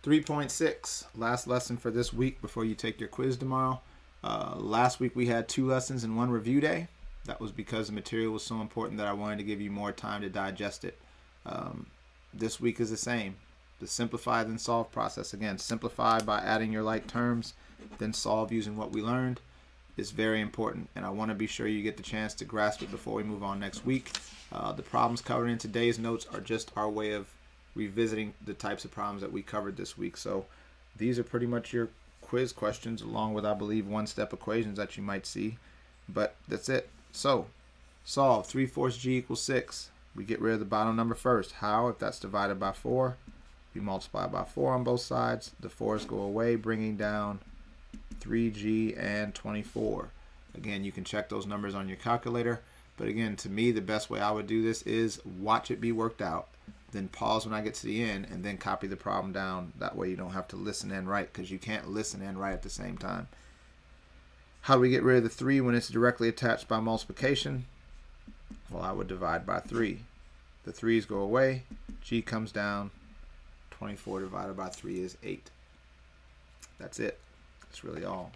3.6, last lesson for this week before you take your quiz tomorrow. Last week we had 2 lessons and 1 review day. That was because the material was so important that I wanted to give you more time to digest it. This week is the same. The simplify then solve process. Again, simplify by adding your like terms, then solve using what we learned is very important, and I want to be sure you get the chance to grasp it before we move on next week. The problems covered in today's notes are just our way of revisiting the types of problems that we covered this week. So these are pretty much your quiz questions, along with, I believe, one-step equations that you might see. But that's it. So solve 3/4 g equals 6. We get rid of the bottom number first. How? If that's divided by 4, we multiply by 4 on both sides. The 4's go away, bringing down 3g and 24. Again, you can check those numbers on your calculator. But again, to me, the best way I would do this is watch it be worked out, then pause when I get to the end, and then copy the problem down. That way you don't have to listen and write, because you can't listen and write at the same time. How do we get rid of the 3 when it's directly attached by multiplication? Well, I would divide by 3. The 3's go away, g comes down, 24 divided by 3 is 8. That's it. That's really all.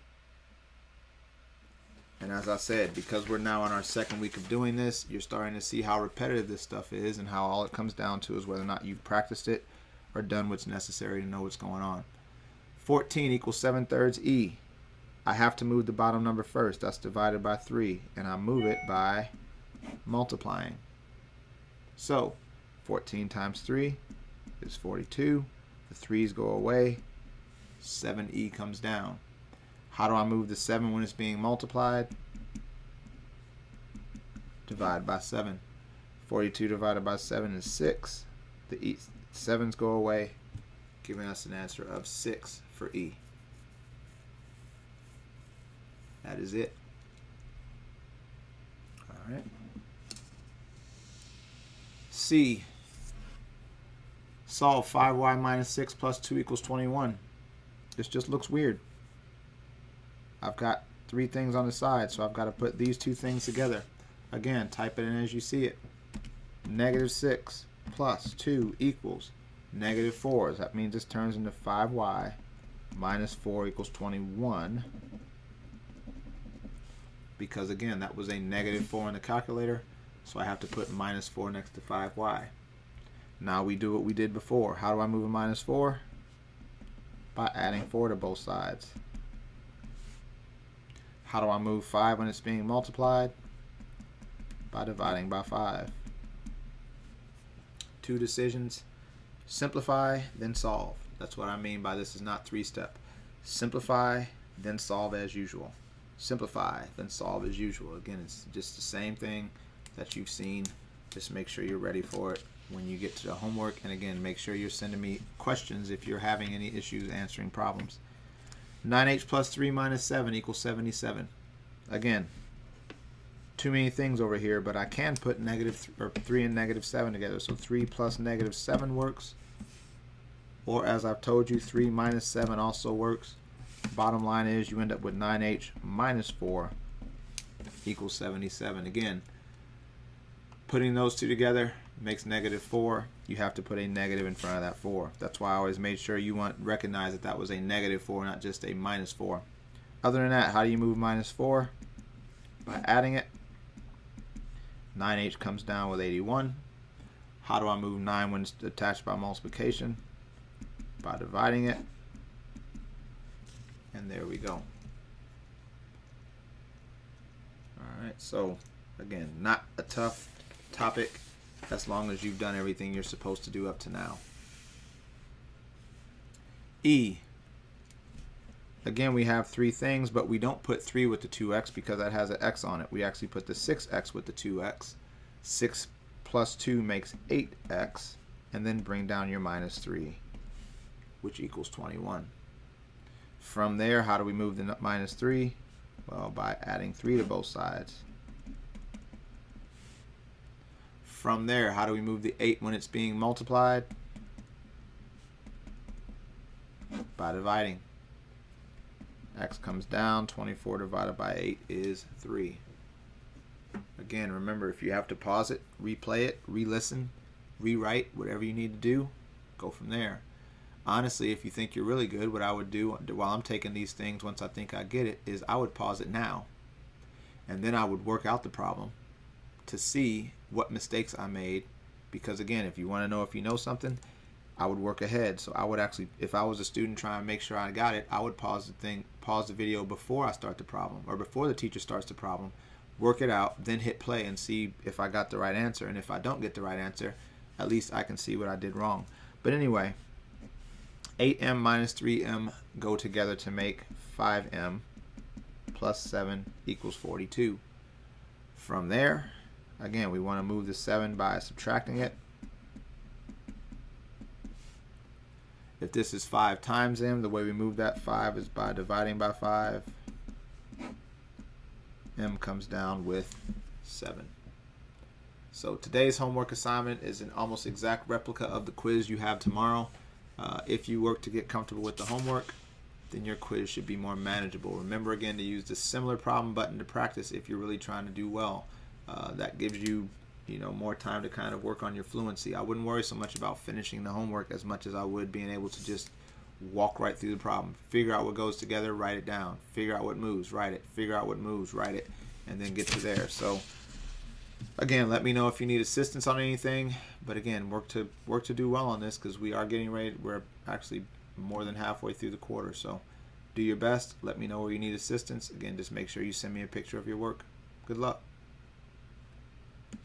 And as I said, because we're now on our second week of doing this, you're starting to see how repetitive this stuff is, and how all it comes down to is whether or not you've practiced it or done what's necessary to know what's going on. 14 equals 7/3 e. I have to move the bottom number first. That's divided by 3, and I move it by multiplying. So 14 times 3 is 42. The 3's go away. 7e comes down. How do I move the 7 when it's being multiplied? Divide by 7. 42 divided by 7 is 6. The 7's go away, giving us an answer of 6 for E. That is it. All right. C. Solve 5y minus 6 plus 2 equals 21. This just looks weird. I've got 3 things on the side, so I've got to put these 2 things together. Again, type it in as you see it. -6 plus 2 equals -4. That means this turns into 5y minus 4 equals 21. Because again, that was a -4 in the calculator, so I have to put -4 next to 5y. Now we do what we did before. How do I move a -4? By adding 4 to both sides. How do I move 5 when it's being multiplied? By dividing by 5. 2 decisions. Simplify, then solve. That's what I mean by this is not 3-step. Simplify, then solve as usual. Simplify, then solve as usual. Again, it's just the same thing that you've seen. Just make sure you're ready for it when you get to the homework. And again, make sure you're sending me questions if you're having any issues answering problems. 9h plus 3 minus 7 equals 77. Again, too many things over here, but I can put 3 and -7 together. So 3 plus -7 works. Or as I've told you, 3 minus 7 also works. Bottom line is you end up with 9h minus 4 equals 77. Again, putting those 2 together makes -4. You have to put a negative in front of that 4. That's why I always made sure you recognize that that was a -4, not just a -4. Other than that, how do you move -4? By adding it. 9h comes down with 81. How do I move 9 when it's attached by multiplication? By dividing it. And there we go. Alright, so again, not a tough topic as long as you've done everything you're supposed to do up to now. E. Again, we have 3 things, but we don't put 3 with the 2x because that has an x on it. We actually put the 6x with the 2x. 6 plus 2 makes 8x, and then bring down your -3, which equals 21. From there, how do we move the -3? Well, by adding 3 to both sides. From there, how do we move the 8 when it's being multiplied? By dividing. X comes down, 24 divided by 8 is 3. Again, remember, if you have to pause it, replay it, re-listen, rewrite, whatever you need to do, go from there. Honestly, if you think you're really good, what I would do while I'm taking these things, once I think I get it, is I would pause it now. And then I would work out the problem to see what mistakes I made. Because again, if you want to know if you know something, I would work ahead. So I would actually, if I was a student trying to make sure I got it, I would pause the video before I start the problem, or before the teacher starts the problem, work it out, then hit play and see if I got the right answer. And if I don't get the right answer, at least I can see what I did wrong. But anyway, 8m minus 3m go together to make 5m plus 7 equals 42. From there, again, we want to move the 7 by subtracting it. If this is 5 times m, the way we move that 5 is by dividing by 5. M comes down with 7. So today's homework assignment is an almost exact replica of the quiz you have tomorrow. If you work to get comfortable with the homework, then your quiz should be more manageable. Remember again to use the similar problem button to practice if you're really trying to do well. That gives you, more time to kind of work on your fluency. I wouldn't worry so much about finishing the homework as much as I would being able to just walk right through the problem. Figure out what goes together, write it down. Figure out what moves, write it. Figure out what moves, write it, and then get to there. So again, let me know if you need assistance on anything. But again, work to do well on this, because we are getting ready. We're actually more than halfway through the quarter. So do your best. Let me know where you need assistance. Again, just make sure you send me a picture of your work. Good luck.